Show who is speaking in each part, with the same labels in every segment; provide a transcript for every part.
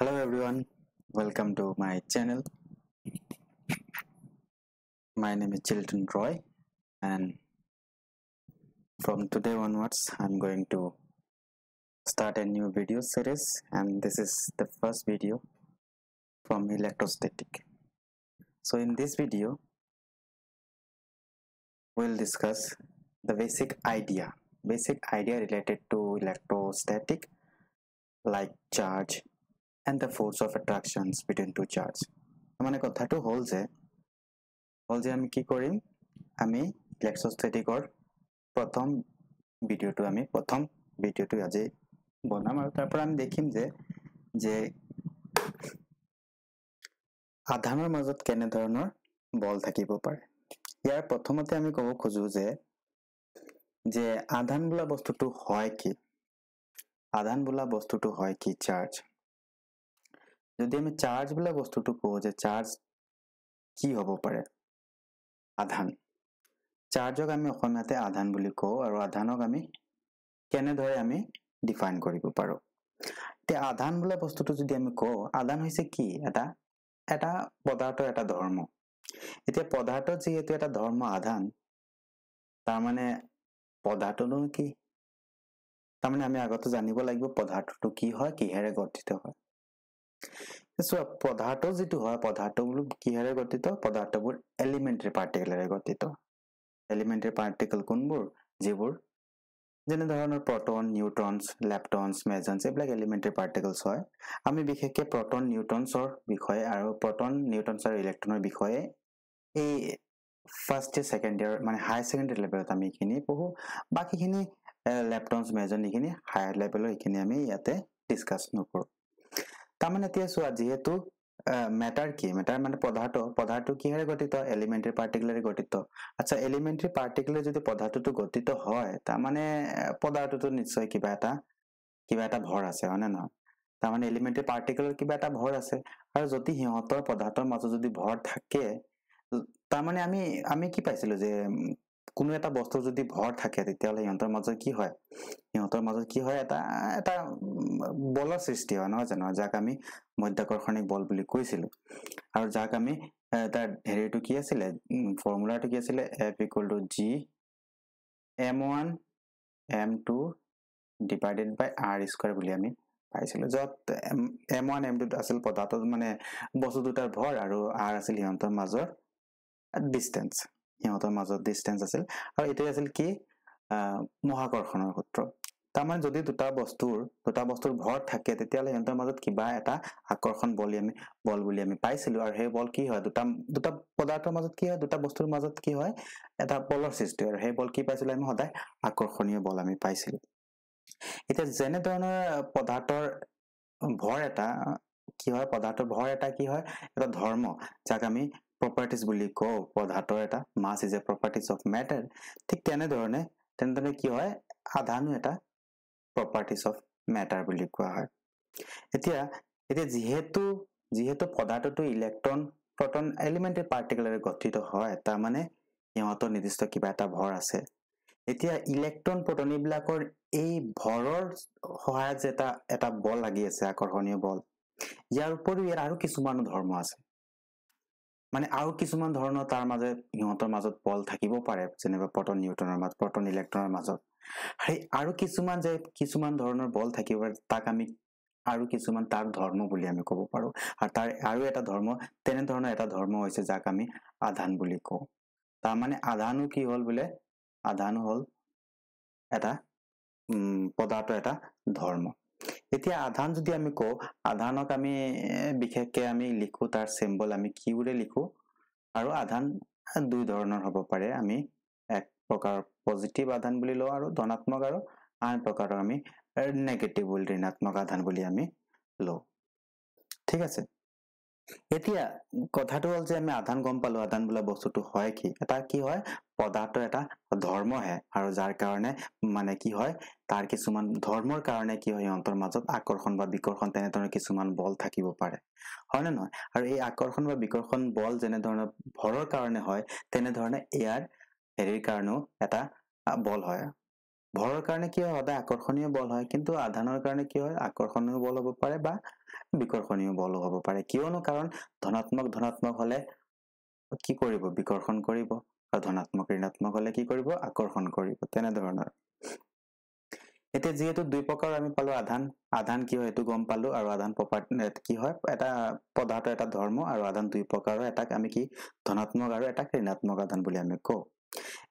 Speaker 1: Hello everyone, welcome to my channel. My name is Chilton Roy, and from today onwards I'm going to start a new video series, and this is the first video from electrostatic. So in this video we'll discuss the basic idea related to electrostatic, like charge and the force of attractions between two charges. মানে কথাটো হল যে আমি কি কৰিম, আমি ইলেক্ট্ৰোষ্টেটিকৰ প্ৰথম ভিডিওটো আজি বনাম আৰু তাৰ পৰা আমি দেখিম যে আধানৰ মাজত কেনে ধৰণৰ বল থাকিব পাৰে। ইয়াৰ প্ৰথমতে আমি ক'ব খোজো যে আধান বোলা বস্তুটো হয় কি, চাৰ্জ। যদি আমি চাৰ্জ বোলা বস্তুটো কওঁ যে চাৰ্জ কি হ'ব পাৰে, আধান। চাৰ্জক আমি অসমীয়াতে আধান বুলি কওঁ আৰু আধানক আমি কেনেদৰে আমি ডিফাইন কৰিব পাৰো। এতিয়া আধান বোলা বস্তুটো যদি আমি কওঁ, আধান হৈছে কি, এটা পদাৰ্থৰ এটা ধৰ্ম। এতিয়া পদাৰ্থত যিহেতু এটা ধৰ্ম আধান, তাৰমানে পদাৰ্থটো কি, তাৰমানে আমি আগতে জানিব লাগিব পদাৰ্থটো কি হয়, কিহেৰে গঠিত হয়। পদাৰ্থ যিটো হয়, পদাৰ্থবোৰ কিহেৰে গঠিত, পদাৰ্থবোৰ এলিমেণ্টাৰী পাৰ্টিকলেৰে গঠিত। এলিমেণ্টাৰী পাৰ্টিকল কোনবোৰ, যিবোৰ যেনে ধৰণৰ প্ৰটন, নিউট্ৰনছ, লেপ্টনছ, মেজনছ, এইবিলাক এলিমেণ্টাৰী পাৰ্টিকলছ হয়। আমি বিশেষকৈ প্ৰটন, নিউট্ৰনছৰ বিষয়ে আৰু প্ৰটন, নিউট্ৰনছ আৰু ইলেক্ট্ৰনৰ বিষয়ে এই ফাৰ্ষ্ট ইয়াৰ ছেকেণ্ড ইয়াৰ মানে হাই ছেকেণ্ডাৰী লেভেলত আমি এইখিনি পঢ়ো। বাকীখিনি লেপ্টনছ, মেজন এইখিনি হায়াৰ লেভেলৰ এইখিনি আমি ইয়াতে ডিছকাছ নকৰোঁ। তাৰমানে এতিয়া চোৱা, যিহেতু মেটাৰ কি, মেটাৰ মানে পদাৰ্থ কিহেৰে গঠিত, এলিমেণ্টাৰী পাৰ্টিকলেৰে গঠিত। আচ্ছা, এলিমেণ্টাৰী পাৰ্টিকলে যদি পদাৰ্থটো গঠিত হয়, তাৰমানে পদাৰ্থটো নিশ্চয় কিবা এটা ভৰ আছে, হয় নে নহয়। তাৰমানে এলিমেণ্টাৰী পাৰ্টিকলৰ কিবা এটা ভৰ আছে, আৰু যদি সিহঁতৰ পদাৰ্থৰ মাজত যদি ভৰ থাকে, তাৰমানে আমি কি পাইছিলো যে কোনো এটা বস্তু যদি ভৰ থাকে, তেতিয়াহ'লে সিহঁতৰ মাজত কি হয়, এটা বলৰ সৃষ্টি হয়, নহয় জানো, যাক আমি মধ্যাকৰ্ষণিক বল বুলি কৈছিলো। আৰু যাক আমি তাৰ হেৰিটো কি আছিলে, ফৰ্মুলাটো কি আছিলে, F=G m1 m2 ডিভাইডেড বাই r² বুলি আমি পাইছিলো, য'ত m1 m2 আছিল পদাৰ্থ মানে বস্তু দুটাৰ ভৰ, আৰু r আছিল সিহঁতৰ মাজৰ ডিষ্টেন্স, আছিল। আৰু এইটো আছিল কি, মহাকৰ্ষণৰ সূত্ৰ। তাৰমানে যদি দুটা বস্তুৰ ভৰ থাকে, তেতিয়াহ'লে সিহঁতৰ মাজত কিবা এটা আকৰ্ষণ বল বুলি আমি পাইছিলো। আৰু সেই বল কি হয়, দুটা পদাৰ্থৰ মাজত কি হয়, দুটা বস্তুৰ মাজত কি হয়, এটা বলৰ সৃষ্টি হয়, আৰু সেই বল কি পাইছিলো, আমি সদায় আকৰ্ষণীয় বল আমি পাইছিলো। এতিয়া যেনে ধৰণৰ পদাৰ্থৰ ভৰ এটা কি হয়, এটা ধৰ্ম, যাক আমি প্ৰপাৰ্টিজ বুলি কওঁ, পদাৰ্থৰ এটা mass is a properties of matter. ঠিক তেনেধৰণে কি হয়, আধানো এটা প্ৰপাৰ্টিজ অফ মেটাৰ বুলি কোৱা হয়। এতিয়া যিহেতু পদাৰ্থটো ইলেক্ট্ৰন, প্ৰটন, এলিমেণ্টাৰী পাৰ্টিকলেৰে গঠিত হয়, তাৰমানে সিহঁতৰ নিৰ্দিষ্ট কিবা এটা ভৰ আছে। এতিয়া ইলেক্ট্ৰন, প্ৰটন এইবিলাকৰ এই ভৰৰ সহায়ত যে এটা বল লাগি আছে, আকৰ্ষণীয় বল, ইয়াৰ উপৰিও ইয়াৰ আৰু কিছুমান ধৰ্ম আছে, মানে আৰু কিছুমান ধৰণৰ তাৰ মাজত সিহঁতৰ মাজত বল থাকিব পাৰে, যেনেবা প্ৰটন, ইলেক্ট্ৰনৰ মাজত। সেই আৰু কিছুমান ধৰণৰ বল থাকিব পাৰে, তাক আমি আৰু কিছুমান তাৰ ধৰ্ম বুলি আমি ক'ব পাৰো। আৰু তাৰ আৰু এটা ধৰ্ম, তেনেধৰণৰ এটা ধৰ্ম হৈছে যাক আমি আধান বুলি কওঁ। তাৰমানে আধানো কি হ'ল বোলে, আধানো হ'ল এটা পদাৰ্থ, এটা ধৰ্ম। এতিয়া আধান যদি আমি কওঁ, আধানক আমি বিশেষকে আমি লিখো, তাৰ চিম্বল আমি কিউৰে লিখো। আৰু আধান দুই ধৰণৰ হ'ব পাৰে, আমি এক প্ৰকাৰ পজিটিভ আধান বুলি লওঁ আৰু ধনাত্মক, আৰু আন প্ৰকাৰৰ আমি নেগেটিভ বুলি, ঋণাত্মক আধান বুলি আমি লওঁ। ঠিক আছে। এতিয়া কথাটো হ'ল যে আমি আধান গম পালো, আধান বোলা বস্তুটো হয় কি, এটা কি হয়, পদাৰ্থৰ এটা ধৰ্মহে, আৰু যাৰ কাৰণে মানে কি হয়, তাৰ কিছুমান ধৰ্মৰ কাৰণে কি হয়, সিহঁতৰ মাজত আকৰ্ষণ বা বিকৰ্ষণ তেনেধৰণৰ কিছুমান বল থাকিব পাৰে, হয় নে নহয়। আৰু এই আকৰ্ষণ বা বিকৰ্ষণ বল যেনে ধৰণৰ ভৰৰ কাৰণে হয়, তেনেধৰণে ইয়াৰ হেৰিৰ কাৰণেও এটা বল হয়, ভৰৰ কাৰণে কি হয় সদায় আকৰ্ষণীয় বল হয় কিন্তু আধানৰ কাৰণে কি হয় আকৰ্ষণীয় বল হ'ব পাৰে বা বিকৰ্ষণীয় বল হ'ব পাৰে কিয়নো কাৰণ ধনাত্মক হলে কি কৰিব বিকৰ্ষণ কৰিব আৰু ধনাত্মক ঋণাত্মক হলে কি কৰিব আকৰ্ষণ কৰিব তেনে ধৰণৰ এতিয়া যেহেতু দুই প্ৰকাৰ আমি পালো আধান কি হয় এটো গম পালো আৰু আধান প্ৰপাৰ্টি কি হয় এটা পদাৰ্থ এটা ধৰ্ম আৰু আধান দুই প্ৰকাৰৰ এটাক আমি কি ধনাত্মক আৰু এটাক ঋণাত্মক আধান বুলি আমি কওঁ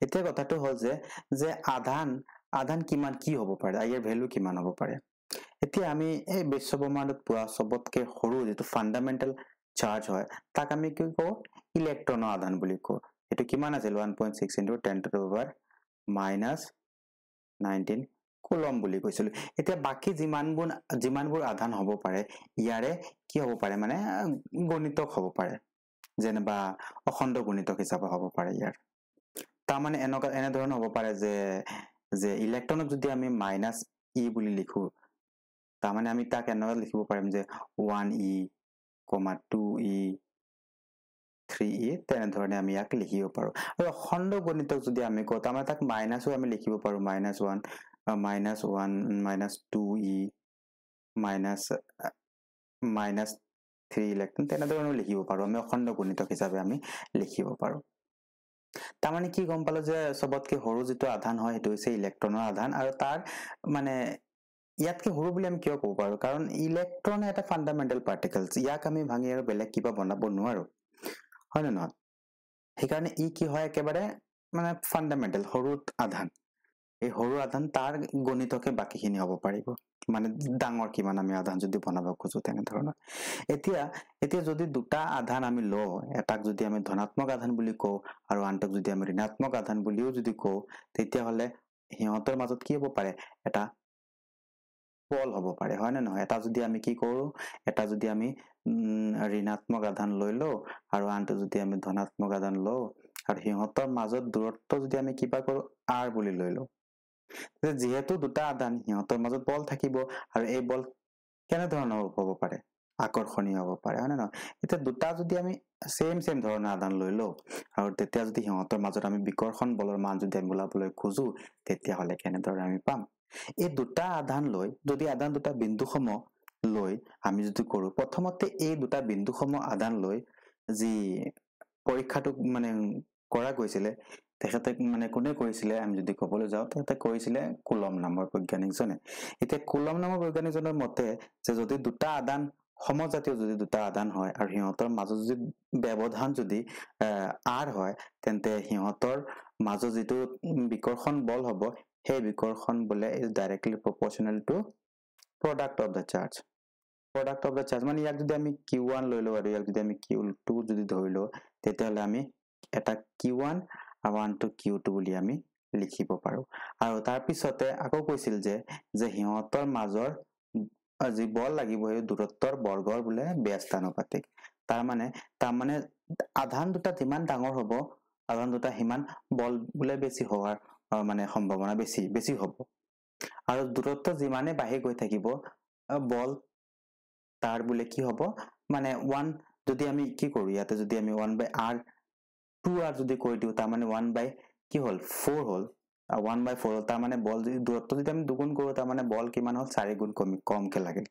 Speaker 1: এতিয়া কথাটো হ'ল যে আধান কিমান কি হ'ব পাৰে ইয়াৰ ভ্যালু কিমান হ'ব পাৰে এতিয়া আমি এই বিশ্বব্ৰহ্মাণ্ডত পোৱা সবতকে সৰু যেটো ফান্ডামেন্টাল চাৰ্জ হয় তাক আমি কি কওঁ ইলেক্ট্ৰনৰ আধান বুলি কওঁ এটো কিমান আছিল 1.6 × 10⁻⁻19 কুলম বুলি কৈছিল এতিয়া বাকি যিমানবোৰ আধান হ'ব পাৰে ইয়াৰে কি হ'ব পাৰে মানে গণিতক হ'ব পাৰে যেনেবা অখণ্ড গুণিতক হিচাপে হ'ব পাৰে ইয়াৰ তাৰ মানে এনে ধৰণৰ হ'ব পাৰে যে ইলেক্ট্ৰনক যদি আমি -e বুলি লিখো তাৰ মানে আমি তাক এনেকৈ লিখিব পাৰিম যে 1e, 2e, 3e তেনে ধৰণে আমি ইয়াক লিখিব পাৰো আৰু অখণ্ড গুণিতক যদি আমি কওঁ তাৰ মানে তাক মাইনাসও আমি লিখিব পাৰো -1 -2e -3 ইলেক্ট্ৰন তেনে ধৰণে লিখিব পাৰো আমি অখণ্ড গুণিতক হিচাপে আমি লিখিব পাৰো তাৰ মানে কি গম পালো যে সবতকে সৰু যেটো আধান হয় হেতু হৈছে ইলেক্ট্ৰনৰ আধান আৰু তাৰ মানে ইয়াতকে সৰু বুলি আমি কিয় ক'ব পাৰো কাৰণ ইলেক্ট্ৰন এটা ফান্ডামেন্টাল পাৰ্টিকলছ ইয়াক আমি ভাঙি আৰু বেলেগ কিবা বনাব নোৱাৰো হয় না নহয় সেইকাৰণে ই কি হয় একেবাৰে মানে ফান্ডামেন্টাল সৰু আধান এই সৰু আধান তাৰ গণিতকে বাকিখিনি হ'ব পাৰিব মানে ডাঙৰ কিমান আমি আধান যদি বনাব খোজো তেনে ধৰণৰ এতিয়া যদি দুটা আধান আমি লওঁ এটাক যদি আমি ধনাত্মক আধান বুলি কওঁ আৰু আনটাক যদি আমি ঋণাত্মক আধান বুলিও যদি কওঁ তেতিয়া হলে সিহঁতৰ মাজত কি হ'ব পাৰে এটা বল হ'ব পাৰে হয় না নহয় এটা যদি আমি কি কৰো এটা যদি আমি ঋণাত্মক আধান লৈ লও আৰু আনটো যদি আমি ধনাত্মক আধান লও আৰু সিহঁতৰ মাজত দূৰত্ব যদি আমি কিবা কৰো r বুলি লৈ লও যেহেতু দুটা আধান সিহঁতৰ মাজত বল থাকিব আৰু এই বল কেনে ধৰণৰ হ'ব পাৰে আকৰ্ষণীয় হ'ব পাৰে হয় না নহয় এতিয়া দুটা যদি আমি সেম ধৰণৰ আধান লৈ লও আৰু তেতিয়া যদি সিহঁতৰ মাজত আমি বিকৰ্ষণ বলৰ মান যদি আমি উলাবলৈ খোজো তেতিয়া হলে কেনে ধৰণে আমি পাম এই দুটা আধান লৈ যদি আধান দুটা বিন্দুসমূহ লৈ আমি যদি কৰো প্ৰথমতে এই দুটা বিন্দুসমূহ আধান লৈ যি পৰীক্ষাটো মানে কৰা গৈছিলে তেখেতে মানে কোনে কৰিছিলে আমি যদি ক'বলৈ যাওঁ তেখেতে কৰিছিলে কুলম নামৰ বৈজ্ঞানিকজনে এতিয়া কুলম নামৰ বৈজ্ঞানিকজনৰ মতে যে যদি দুটা আধান সমজাতীয় যদি দুটা আধান হয় আৰু সিহঁতৰ মাজত যদি ব্যৱধান যদি r হয় তেন্তে সিহঁতৰ মাজত যেটো বিকৰ্ষণ বল হ'ব সেই বিকৰ্ষণ বলে is directly proportional to product of the charge মানে ইয়াক যদি আমি q1 লৈ লও আৰু ইয়াক যদি আমি q2 যদি ধৰি লও তেতিয়া হলে আমি এটা q1 আৰু আনটো q2 বুলি আমি লিখিব পাৰো আৰু তাৰ পিছতে আকৌ কৈছিল যে সিহঁতৰ মাজৰ যি বল লাগিব এই দূৰত্বৰ বৰ্গৰ বোলে ব্যস্তানুপাতিক তাৰ মানে আধান দুটা যিমান ডাঙৰ হ'ব আধান দুটা হিমান বল বোলে বেছি হোৱাৰ মানে সম্ভাৱনা বেছি হ'ব আৰু দূৰত্ব যিমানে বাঢ়ি গৈ থাকিব বল তাৰ বোলে কি হ'ব মানে 1 যদি আমি কি কৰো ইয়াতে যদি আমি 1/r 2r যদি কৈ দিও তাৰ মানে 1/4 হ'ল 1/4 হ'ল তাৰ মানে বল যদি দূৰত্ব যদি আমি দুগুণ কৰো তাৰ মানে বল কিমান হ'ল 4 গুণ কমকে লাগিল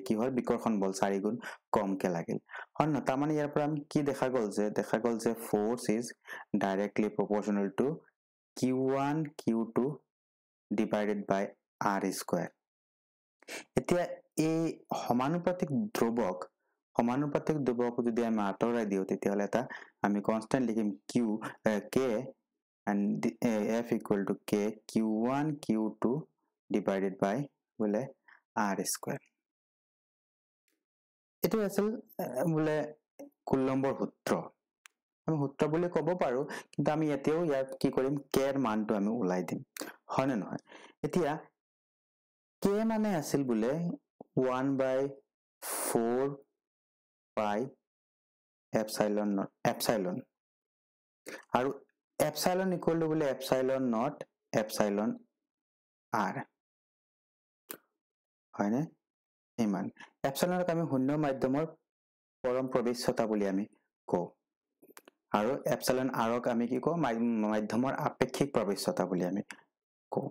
Speaker 1: কি হ'ল বিকৰ্ষণ বল 4 গুণ কমকে লাগিল হয় না তাৰ মানে ইয়াৰ পৰা আমি কি দেখা গ'ল যে force is directly proportional to q1 q2 divided by r square এতিয়া এই সমানুপাতিক ধ্ৰুৱক যদি আমি আঁতৰাই দিও তেতিয়া হলে এটা আমি কনস্ট্যান্ট লিখিম k and f equal to k q1 q2 divided by বোলে r square এটো আছিল বোলে কুলম্বৰ সূত্ৰ আমি সূত্ৰ বুলি ক'ব পাৰো কিন্তু আমি এতিয়াও ইয়াত কি কৰিম k এৰ মানটো আমি উলাই দিম হয় না নহয় এতিয়া k মানে আছিল বোলে 1/4 pi epsilon আৰু epsilon equal to বোলে epsilon not epsilon r হয়নে ইমান এপসাইলনক আমি শূন্য মাধ্যমৰ পৰম প্ৰবেশ্যতা বুলি আমি কওঁ আৰু এপসাইলন আৰক আমি কি কওঁ মাধ্যমৰ আপেক্ষিক প্ৰবেশ্যতা বুলি আমি কওঁ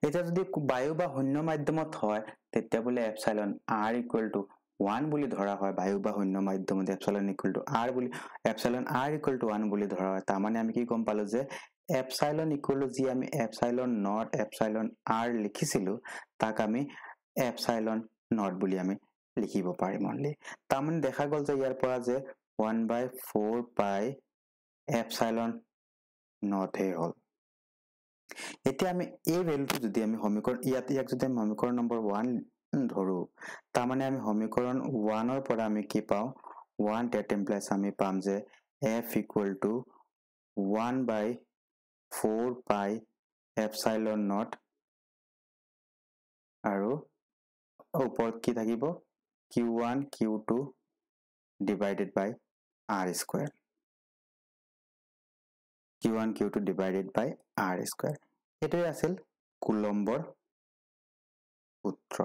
Speaker 1: এতিয়া যদি বায়ু বা শূন্য মাধ্যমত হয় তেতিয়া বোলে এপসাইলন r ইকুৱেল টু 1 বুলি ধৰা হয় বায়ু বা শূন্য মাধ্যমত এপসাইলন ইকুৱেল টু r বুলি এপসাইলন r ইকুৱেল টু 1 বুলি ধৰা হয় তাৰ মানে আমি কি গম পালো যে এপসাইলন ইকুৱেল টু যি আমি এপসাইলন নট এপসাইলন r লিখিছিলো তাক আমি এপসাইলন নট বুলি আমি লিখিব পাৰিম অনলি তাৰ মানে দেখা গল যে ইয়াৰ পৰা যে 1/4 পাই এপসাইলন নট হে হল এতিয়া আমি এই ভ্যালুটো যদি আমি সমীকৰণ ইয়াক যদি আমি সমীকৰণ নম্বৰ 1 ধৰো তাৰ মানে আমি সমীকৰণ 1 ৰ পৰা আমি কি পাও 1 that implies আমি পাম যে f equal to 1/4 pi epsilon naught আৰু ওপৰত কি থাকিব q1 q2 divided by r square q1 q2 divided by r square এটাই আছিল কুলম্বৰ সূত্ৰ